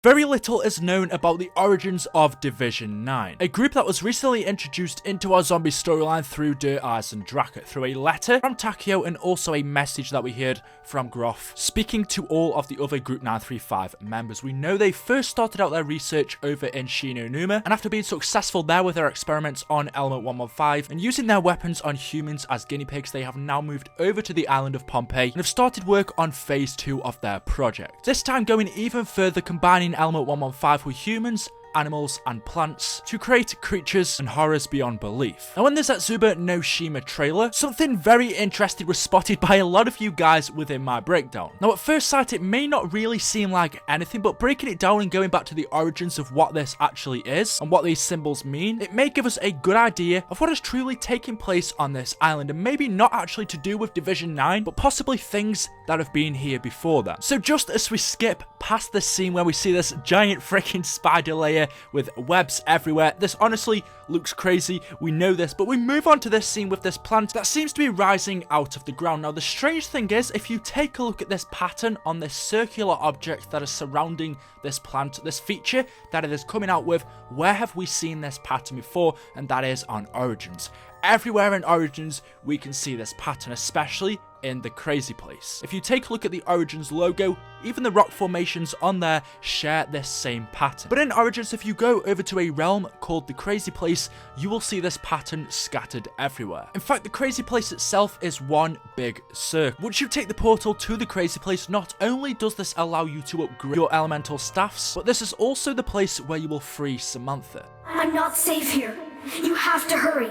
Very little is known about the origins of Division 9, a group that was recently introduced into our zombie storyline through Dear Eyes and Draka, through a letter from Takeo and also a message that we heard from Groff speaking to all of the other Group 935 members. We know they first started out their research over in Shinonuma, and after being successful there with their experiments on Element 115 and using their weapons on humans as guinea pigs, they have now moved over to the island of Pompeii and have started work on phase 2 of their project. This time going even further, combining Element 115 with humans, animals and plants to create creatures and horrors beyond belief. Now in the Zetsubou no Shima trailer, something very interesting was spotted by a lot of you guys within my breakdown. Now at first sight it may not really seem like anything, but breaking it down and going back to the origins of what this actually is and what these symbols mean, it may give us a good idea of what is truly taking place on this island, and maybe not actually to do with Division 9, but possibly things that have been here before that. So just as we skip past this scene where we see this giant freaking spider layer with webs everywhere, this honestly looks crazy, we know this, but we move on to this scene with this plant that seems to be rising out of the ground. Now the strange thing is, if you take a look at this pattern on this circular object that is surrounding this plant, this feature that it is coming out with, where have we seen this pattern before? And that is on Origins. Everywhere in Origins we can see this pattern, especially in the Crazy Place. If you take a look at the Origins logo, even the rock formations on there share this same pattern. But in Origins, if you go over to a realm called the Crazy Place, you will see this pattern scattered everywhere. In fact, the Crazy Place itself is one big circle. Once you take the portal to the Crazy Place, not only does this allow you to upgrade your elemental staffs, but this is also the place where you will free Samantha. I'm not safe here. You have to hurry.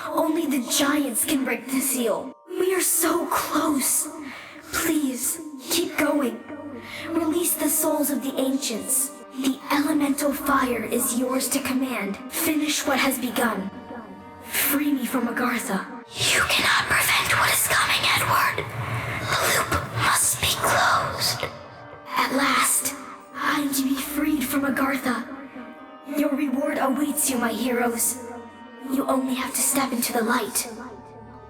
Only the giants can break the seal. We are so close. Please, keep going. Release the souls of the ancients. The elemental fire is yours to command. Finish what has begun. Free me from Agartha. You cannot prevent what is coming, Edward. The loop must be closed. At last, I am to be freed from Agartha. Your reward awaits you, my heroes. You only have to step into the light.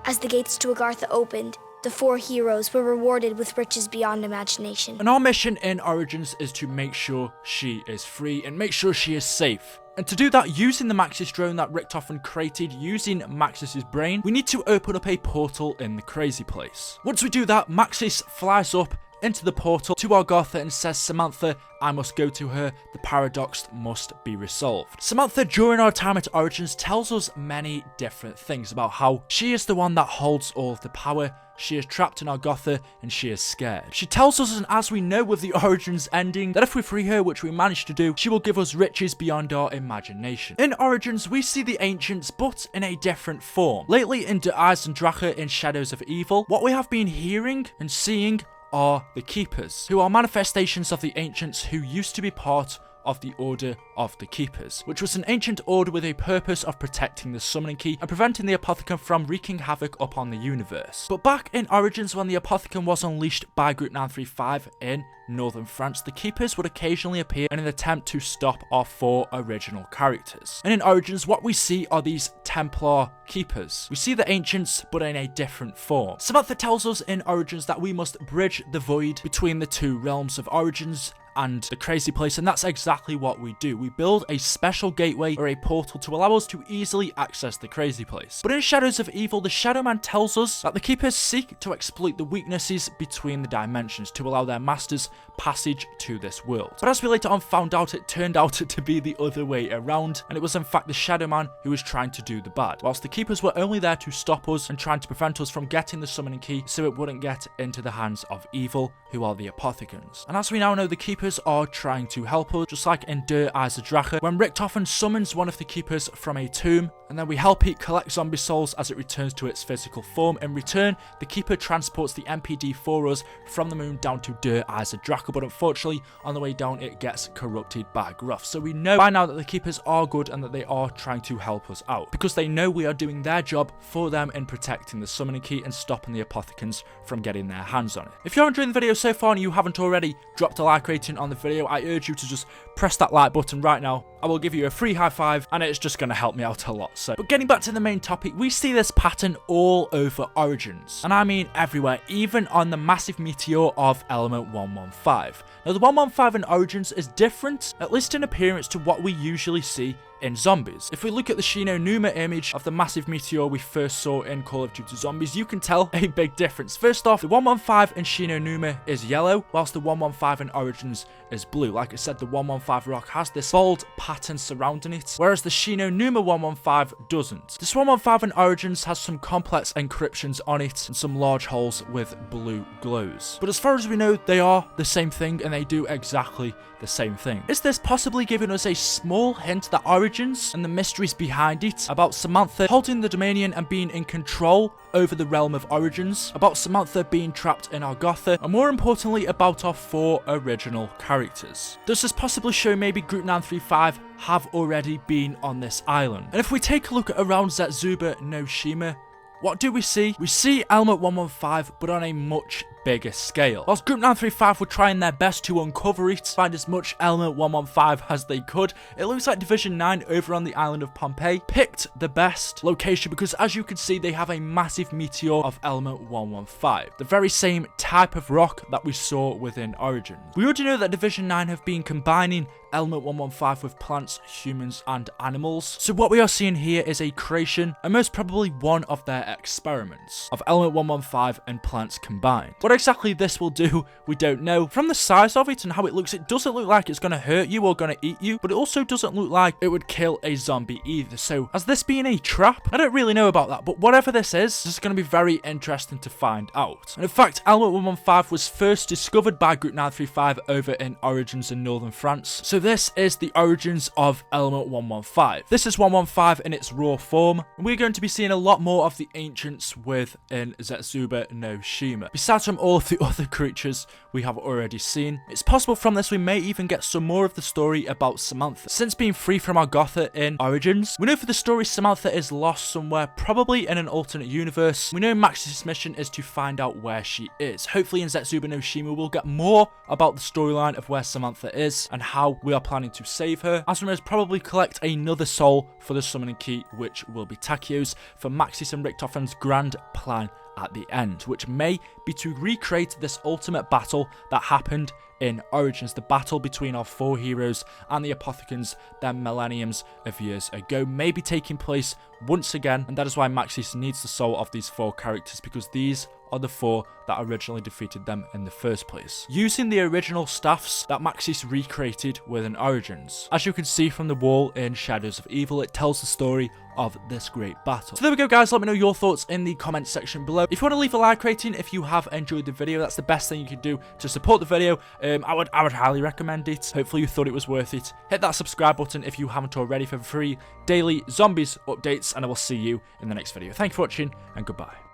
As the gates to Agartha opened, the 4 heroes were rewarded with riches beyond imagination. And our mission in Origins is to make sure she is free and make sure she is safe. And to do that, using the Maxis drone that Richtofen created, using Maxis's brain, we need to open up a portal in the Crazy Place. Once we do that, Maxis flies up into the portal to Agartha and says, Samantha, I must go to her, the paradox must be resolved. Samantha, during our time at Origins, tells us many different things about how she is the one that holds all of the power, she is trapped in Agartha, and she is scared. She tells us, and as we know with the Origins ending, that if we free her, which we managed to do, she will give us riches beyond our imagination. In Origins, we see the Ancients, but in a different form. Lately in Dear Eyes and Draka in Shadows of Evil, what we have been hearing and seeing are the Keepers, who are manifestations of the Ancients who used to be part of the Order of the Keepers, which was an ancient order with a purpose of protecting the summoning key and preventing the Apothicon from wreaking havoc upon the universe. But back in Origins, when the Apothicon was unleashed by Group 935 in northern France, the Keepers would occasionally appear in an attempt to stop our 4 original characters. And in Origins, what we see are these Templar Keepers. We see the Ancients, but in a different form. Samantha tells us in Origins that we must bridge the void between the 2 realms of Origins and the Crazy Place, and that's exactly what we do. We build a special gateway or a portal to allow us to easily access the Crazy Place. But in Shadows of Evil, the Shadow Man tells us that the Keepers seek to exploit the weaknesses between the dimensions to allow their masters passage to this world. But as we later on found out, it turned out to be the other way around, and it was in fact the Shadow Man who was trying to do the bad, whilst the Keepers were only there to stop us and trying to prevent us from getting the summoning key so it wouldn't get into the hands of evil, who are the Apothicons. And as we now know, the Keepers are trying to help us, just like in Dear Eyes of Draka, when Richtofen summons one of the Keepers from a tomb, and then we help it collect zombie souls as it returns to its physical form. In return, the Keeper transports the MPD for us from the moon down to Dear Eyes of Draka, but unfortunately, on the way down, it gets corrupted by Gruff. So we know by now that the Keepers are good and that they are trying to help us out, because they know we are doing their job for them in protecting the summoning key and stopping the Apothicons from getting their hands on it. If you're enjoying the video so far and you haven't already dropped a like rating on the video, I urge you to just press that like button right now I will give you a free high five, and it's just going to help me out a lot. So, but getting back to the main topic, we see this pattern all over Origins, and I mean everywhere, even on the massive meteor of element 115. Now, the 115 in Origins is different, at least in appearance, to what we usually see in zombies. If we look at the Shinonuma image of the massive meteor we first saw in Call of Duty Zombies, you can tell a big difference. First off, the 115 in Shinonuma is yellow, whilst the 115 in Origins is blue. Like I said, the 115 rock has this bold pattern surrounding it, whereas the Shinonuma 115 doesn't. This 115 in Origins has some complex encryptions on it and some large holes with blue glows. But as far as we know, they are the same thing and they do exactly the same thing. Is this possibly giving us a small hint that Origins and the mysteries behind it, about Samantha holding the Dominion and being in control over the realm of Origins, about Samantha being trapped in Argotha, and more importantly about our 4 original characters? Does this possibly show maybe Group 935 have already been on this island? And if we take a look around Zetsubou no Shima, what do we see? We see element 115, but on a much bigger scale. Whilst Group 935 were trying their best to uncover it, find as much element 115 as they could, it looks like Division 9 over on the island of Pompeii picked the best location, because as you can see, they have a massive meteor of element 115, the very same type of rock that we saw within Origins. We already know that Division 9 have been combining element 115 with plants, humans, and animals. So what we are seeing here is a creation, and most probably one of their experiments, of element 115 and plants combined. What exactly this will do, we don't know. From the size of it and how it looks, it doesn't look like it's going to hurt you or going to eat you, but it also doesn't look like it would kill a zombie either. So has this been a trap? I don't really know about that, but whatever this is going to be very interesting to find out. And in fact, element 115 was first discovered by Group 935 over in Origins in northern France. So this is the origins of element 115. This is 115 in its raw form, and we're going to be seeing a lot more of the ancients within Zetsubou no Shima, besides from all of the other creatures we have already seen. It's possible from this we may even get some more of the story about Samantha. Since being free from Argotha in Origins, we know for the story Samantha is lost somewhere, probably in an alternate universe. We know Max's mission is to find out where she is. Hopefully in Zetsubou no Shima we'll get more about the storyline of where Samantha is and how we are planning to save her, as well as probably collect another soul for the summoning key, which will be Takio's, for Maxis and Richtofen's grand plan at the end, which may be to recreate this ultimate battle that happened in Origins, the battle between our 4 heroes and the Apothicons that millenniums of years ago, may be taking place once again, and that is why Maxis needs the soul of these 4 characters, because these are the 4 that originally defeated them in the first place, using the original staffs that Maxis recreated within Origins. As you can see from the wall in Shadows of Evil, it tells the story of this great battle. So there we go, guys. Let me know your thoughts in the comment section below. If you want to leave a like rating if you have enjoyed the video, that's the best thing you can do to support the video. I would highly recommend it. Hopefully you thought it was worth it. Hit that subscribe button if you haven't already for free daily zombies updates, and I will see you in the next video. Thank you for watching, and goodbye.